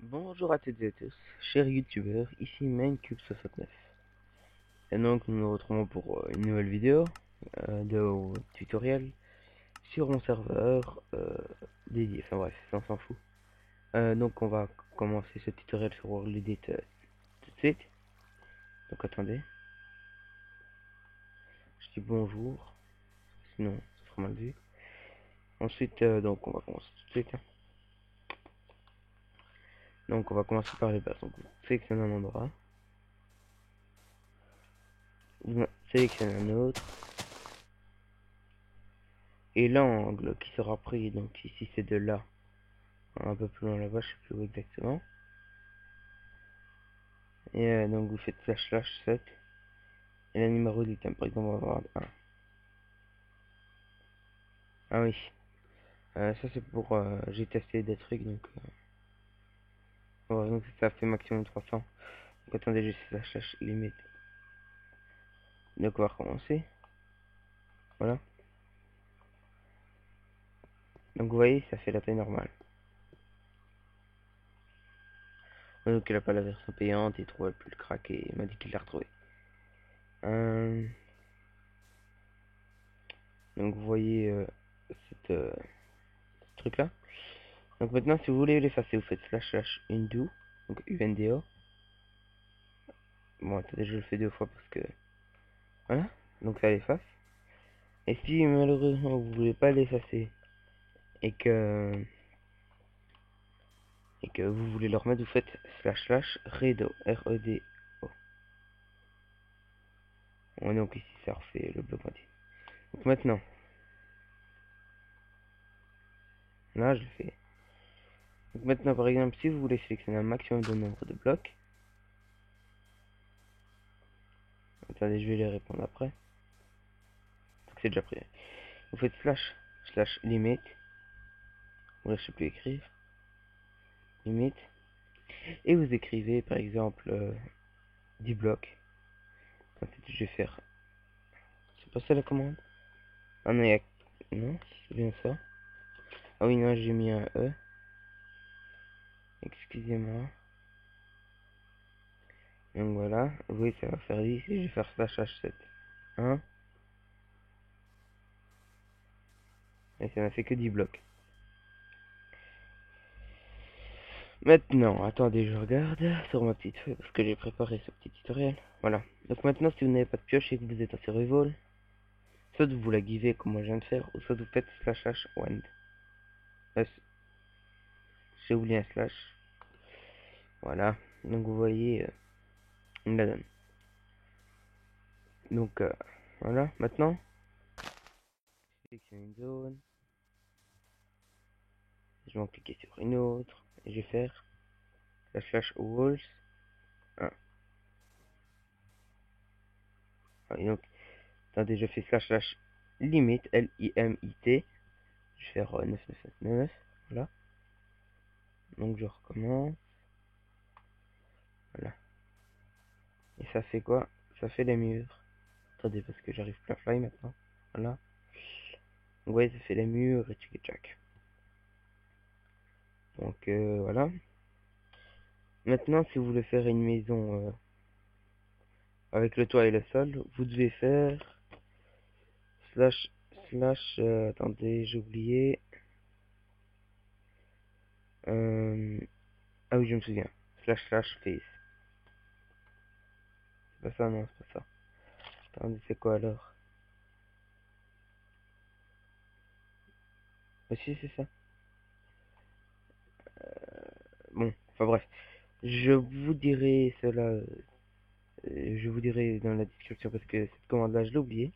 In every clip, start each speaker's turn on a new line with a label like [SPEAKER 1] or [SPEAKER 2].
[SPEAKER 1] Bonjour à toutes et à tous, chers youtubeurs, ici Maincube69. Et donc nous nous retrouvons pour une nouvelle vidéo de tutoriel sur mon serveur dédié, enfin bref, ça, on s'en fout. Donc on va commencer ce tutoriel sur World Edit tout de suite. Donc attendez, je dis bonjour, sinon ça sera mal vu. Ensuite donc on va commencer tout de suite. Donc on va commencer par les bases, donc vous sélectionnez un endroit, vous sélectionnez un autre. Et l'angle qui sera pris, donc ici c'est de là, un peu plus loin là-bas, je sais plus où exactement. Et donc vous faites //7. Et le numéro d'item, par exemple, on va avoir 1. Ah oui, ça c'est pour, j'ai testé des trucs, donc, donc ça fait maximum 300. Donc attendez, j'ai /limite. Donc on va recommencer. Voilà. Donc vous voyez, ça fait la taille normale. Donc il a pas la version payante, il trouvait plus le crack et il m'a dit qu'il l'a retrouvé. Donc vous voyez ce truc là. Donc maintenant si vous voulez l'effacer, vous faites /undo, donc undo. Bon attendez, je le fais deux fois parce que voilà, donc ça l'efface. Et si malheureusement vous voulez pas l'effacer et que vous voulez le remettre, vous faites /redo, R-E-D-O. Bon, donc ici ça refait le bloc entier. Donc maintenant, là je le fais. Donc maintenant par exemple, si vous voulez sélectionner un maximum de nombre de blocs, attendez, je vais les répondre après. Donc c'est déjà pris. Vous faites /limit. Bon, là je sais plus écrire. Limite. Et vous écrivez par exemple 10 blocs. Ensuite je vais faire. C'est pas ça la commande? Ah non, non, c'est bien ça. Ah oui, non, j'ai mis un E. Excusez-moi. Donc voilà. Oui, ça va faire 10 et je vais faire /h7. 1. Et ça n'a fait que 10 blocs. Maintenant, attendez, je regarde sur ma petite feuille parce que j'ai préparé ce petit tutoriel. Voilà. Donc maintenant, si vous n'avez pas de pioche et que vous êtes en survival, soit vous la givez comme moi je viens de faire, ou soit vous faites /wand. J'ai oublié un slash. Voilà. Donc vous voyez, il me la donne. Donc voilà. Maintenant, sélectionne une zone. Je vais en cliquer sur une autre. Et je vais faire /walls 1. Ah, et donc, attendez, je fais /limit, L-I-M-I-T. Je vais faire 9999. Voilà. Donc je recommence. Voilà. Et ça fait quoi? Ça fait les murs. Attendez, parce que j'arrive plus à fly maintenant. Voilà. Vous voyez, ça fait les murs et tchic. Donc voilà. Maintenant, si vous voulez faire une maison avec le toit et le sol, vous devez faire attendez, j'ai oublié. Ah oui, je me souviens. /face. C'est pas ça, non, c'est pas ça. Attendez, c'est quoi alors? Ah si, c'est ça. Bon, enfin bref. Je vous dirai cela, je vous dirai dans la description parce que cette commande-là, je l'ai oubliée.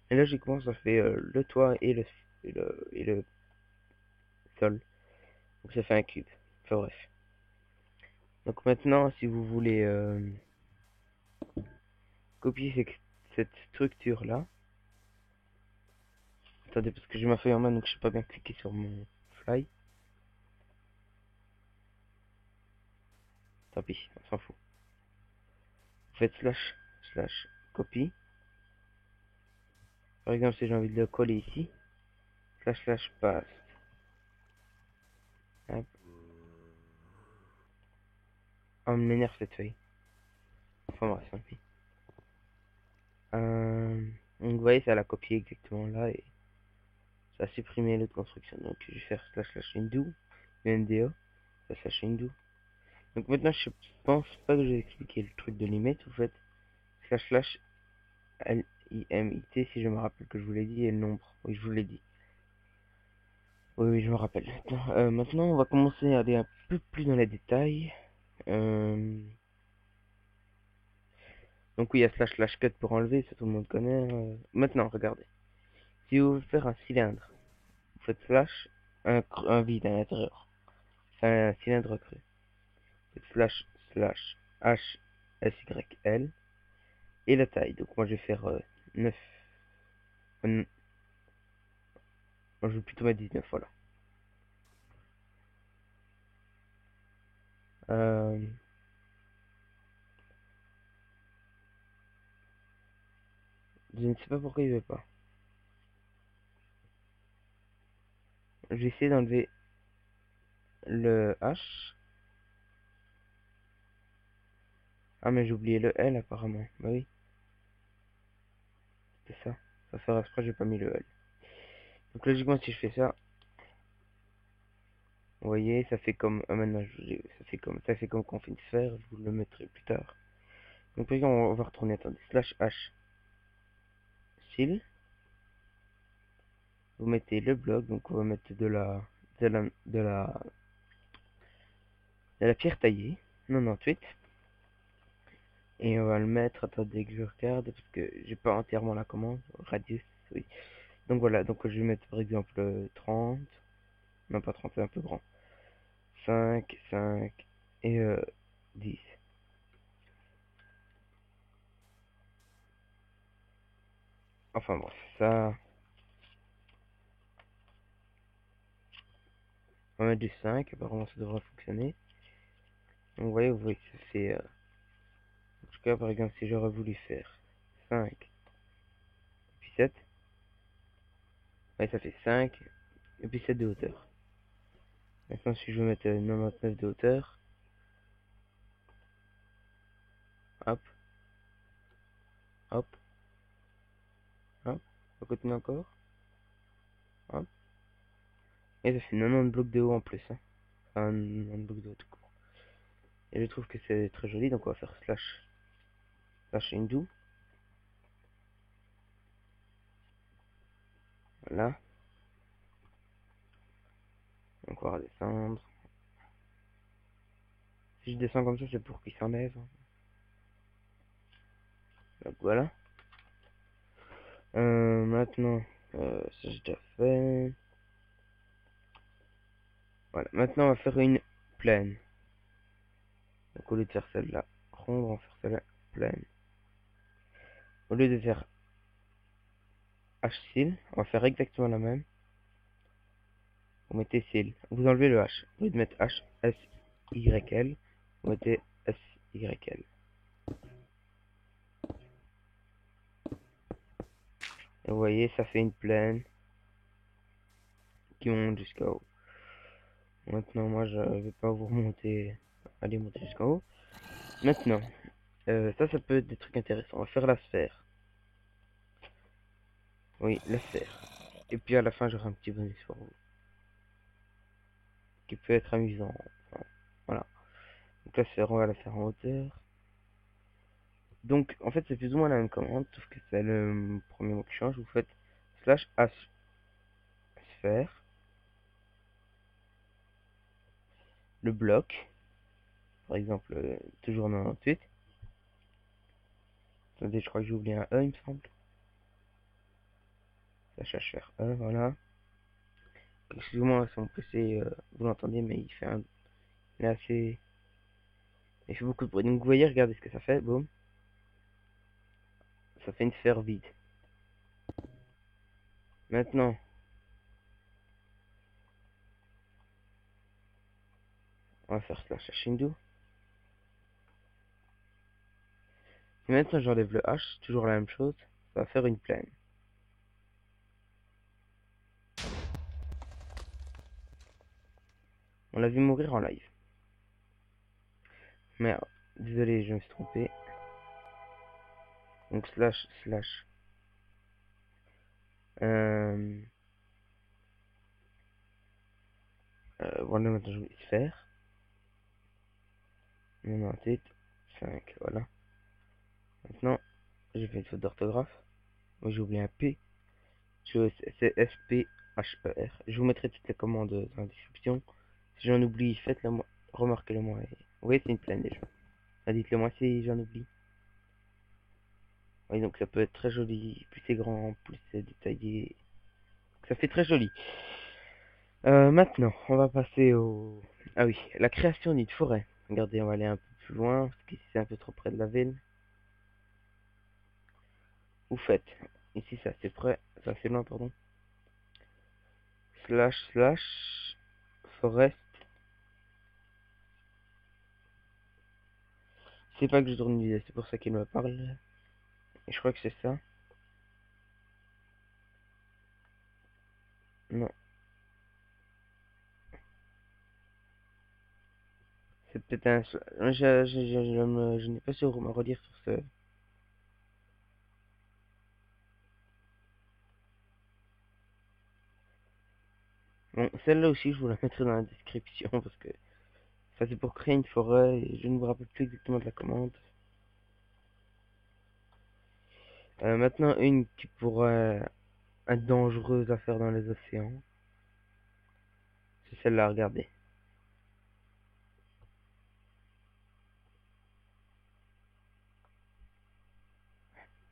[SPEAKER 1] Et logiquement, ça fait le toit et le sol. Donc ça fait un cube. Enfin bref. Donc maintenant, si vous voulez copier cette structure-là, attendez, parce que j'ai ma feuille en main, donc je sais pas bien cliquer sur mon fly. Tant pis, on s'en fout. Vous faites /copy. Par exemple, si j'ai envie de le coller ici, /paste. Hop. Oh, me m'énerve cette feuille. Enfin bref, tant pis. Donc vous voyez, ça l'a copié exactement là et ça a supprimé l'autre construction. Donc je vais faire slash slash undo, undo, slash slash undo. Donc maintenant je pense pas que je vais expliquer le truc de limite. Vous faites slash slash limit si je me rappelle que je vous l'ai dit et le nombre. Oui, je vous l'ai dit. Oui, oui, je me rappelle. Maintenant, on va commencer à aller un peu plus dans les détails. Donc oui, il y a slash slash cut pour enlever, ça tout le monde connaît. Maintenant, regardez. Si vous voulez faire un cylindre, vous faites slash un vide à l'intérieur. Enfin, un cylindre creux. Vous faites slash slash h s y l et la taille. Donc moi je vais faire 9. Moi je vais plutôt mettre 19, voilà. Euh, je ne sais pas pourquoi il veut pas. Je vais essayer d'enlever le H. Ah mais j'ai oublié le L apparemment. Bah oui, c'est ça. Ça faire exprès, j'ai pas mis le L. Donc logiquement si je fais ça, vous voyez, ça fait comme... Ah maintenant, ça fait comme quand on fait une sphère, je vous le mettrai plus tard. Donc par exemple, on va retourner, attendez, slash H, style. Vous mettez le bloc, donc on va mettre de la, de la, de la pierre taillée, 98. Et on va le mettre, attendez que je regarde, parce que j'ai pas entièrement la commande, radius, oui. Donc voilà, donc je vais mettre par exemple 30, non pas 30, c'est un peu grand. 5 5 et 10. Enfin bref, ça, on va mettre du 5, apparemment ça devrait fonctionner. Donc vous voyez que ça fait, en tout cas par exemple si j'aurais voulu faire 5, puis 7, ouais, ça fait 5, et puis 7 de hauteur. Maintenant si je veux mettre 99 de hauteur, hop, hop, hop, on continue encore, hop, et ça fait 90 blocs de haut en plus, hein. Enfin 90 blocs de haut tout court. Et je trouve que c'est très joli, donc on va faire slash, slash undo, voilà, donc on va redescendre. Si je descends comme ça, c'est pour qu'il s'enlève. Donc voilà. Maintenant, ça j'ai déjà fait. Voilà, maintenant on va faire une plaine. Donc au lieu de faire celle-là ronde, on va faire celle-là plaine. Au lieu de faire H-Seal, on va faire exactement la même. Vous mettez Seal. Vous enlevez le H. Au lieu de mettre H, S, Y, L, vous mettez S, Y, L. Et vous voyez, ça fait une plaine qui monte jusqu'à haut. Maintenant, moi, je vais pas vous remonter, aller monter jusqu'en haut. Maintenant, ça peut être des trucs intéressants. On va faire la sphère. Oui, la sphère. Et puis à la fin, j'aurai un petit bonus pour vous. Qui peut être amusant. Enfin, voilà. Donc la sphère, on va la faire en hauteur. Donc, en fait, c'est plus ou moins la même commande, sauf que c'est le premier mot qui change. Vous faites slash H sphère, le bloc, par exemple, toujours 98. Attendez, je crois que j'ai oublié un E, il me semble. Slash H sphère E, voilà. Excusez-moi si mon PC, vous l'entendez, mais il est assez... Il fait beaucoup de bruit. Donc, vous voyez, regardez ce que ça fait, boum. Ça fait une sphère vide. Maintenant, on va faire slash H undo. Et maintenant, j'enlève le H, toujours la même chose. Ça va faire une plaine. On l'a vu mourir en live. Merde, désolé, je me suis trompé. Donc slash slash. Voilà, maintenant je vais faire 98 5, voilà. Maintenant, j'ai fait une faute d'orthographe. Oui, j'ai oublié un P. C'est S-P-H-E-R. Je vous mettrai toutes les commandes dans la description. Si j'en oublie, faites-le moi. Remarquez-le moi. Oui, c'est une plaine déjà. Dites-le moi si j'en oublie. Oui, donc ça peut être très joli. Plus c'est grand, plus c'est détaillé. Ça fait très joli. Maintenant, on va passer au... Ah oui, la création d'une forêt. Regardez, on va aller un peu plus loin, parce qu'ici c'est un peu trop près de la ville. Vous faites, ici c'est assez près, c'est assez loin, pardon. Slash slash forest. C'est pas que je tourne une vidéo, c'est pour ça qu'il me parle. Et je crois que c'est ça. Non, c'est peut-être un... Je n'ai pas sûr me redire sur ce... Bon, celle-là aussi, je vous la mettrai dans la description, parce que ça c'est pour créer une forêt, et je ne me rappelle plus exactement de la commande. Maintenant, une qui pourrait être dangereuse à faire dans les océans. C'est celle-là, regardez.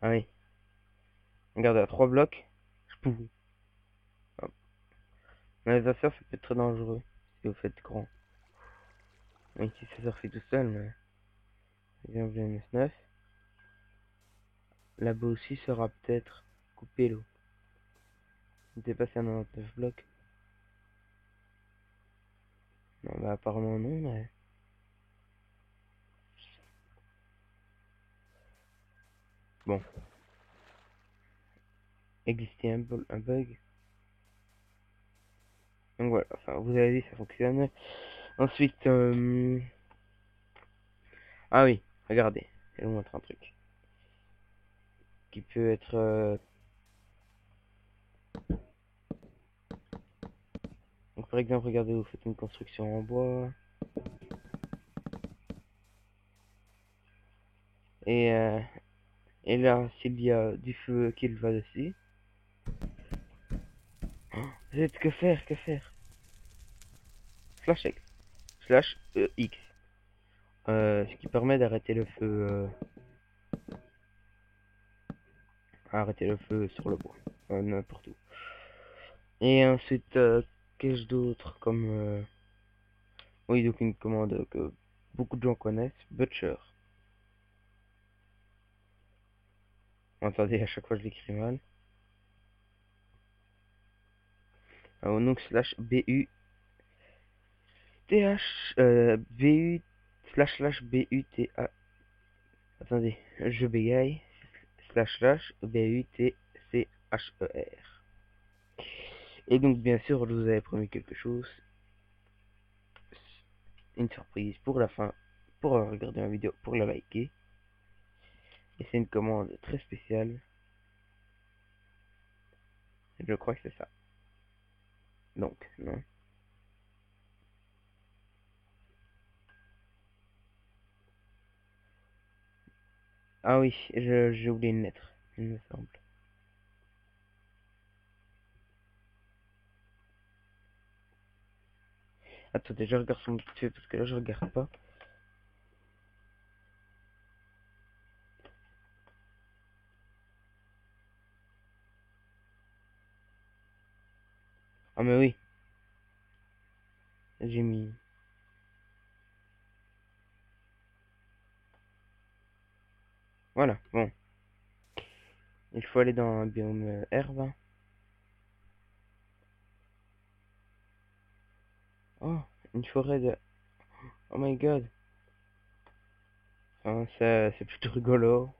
[SPEAKER 1] Ah oui, regardez, à 3 blocs. Pouf. Hop. Dans les affaires, ça peut être très dangereux si vous faites grand. Même si ça se fait tout seul, mais... Exemple, MS9. Là-bas aussi sera peut-être coupé l'eau. Dépassé à 99 blocs. Non, bah apparemment non, mais... Bon, existait un bug. Donc voilà, enfin, vous avez vu, ça fonctionne. Ensuite, ah oui, regardez, je vais vous montrer un truc. Qui peut être... Donc par exemple, regardez, vous faites une construction en bois. Et, euh, et là, s'il y a du feu qui va dessus... Zut, que faire, que faire? Slash X, slash X. Ce qui permet d'arrêter le feu... arrêter le feu sur le bois. N'importe où. Et ensuite, qu'ai-je d'autre comme... Oui, donc une commande que beaucoup de gens connaissent. Butcher. Attendez, à chaque fois je l'écris mal. Donc slash BU TH BU slash BUTA. Attendez, je bégaye. Slash BUTCHER. Et donc bien sûr, je vous avais promis quelque chose. Une surprise pour la fin. Pour regarder ma vidéo, pour la liker. Et c'est une commande très spéciale. Je crois que c'est ça. Donc, non. Ah oui, j'ai oublié une lettre, il me semble. Attendez, je regarde son petit parce que là je regarde pas. Ah mais oui, j'ai mis... Voilà, bon. Il faut aller dans un biome herbe. Oh, une forêt de... Oh my god. Enfin, c'est plutôt rigolo.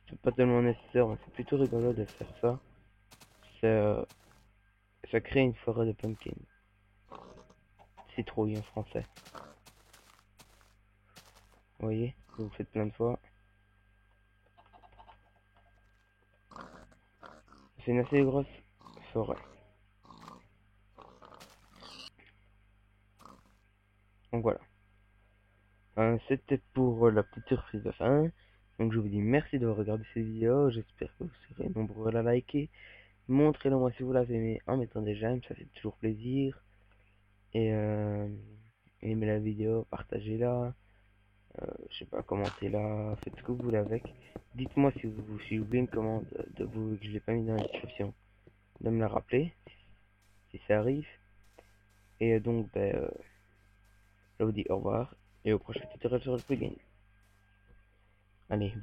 [SPEAKER 1] C'est pas tellement nécessaire, mais c'est plutôt rigolo de faire ça. C'est... ça crée une forêt de pumpkin. Citrouille en français. Vous voyez, vous faites plein de fois. C'est une assez grosse forêt. Donc voilà. C'était pour la petite surprise de fin. Donc je vous dis merci de regarder cette vidéo. J'espère que vous serez nombreux à la liker. Montrez-le moi si vous l'avez aimé en mettant des j'aime, ça fait toujours plaisir. Et aimez la vidéo, partagez-la. Je sais pas, commentez-la, faites ce que vous voulez avec. Dites-moi si vous voulez une commande de vous que je l'ai pas mis dans la description, de me la rappeler si ça arrive. Et donc je vous dis au revoir et au prochain tutoriel sur le plugin. Allez.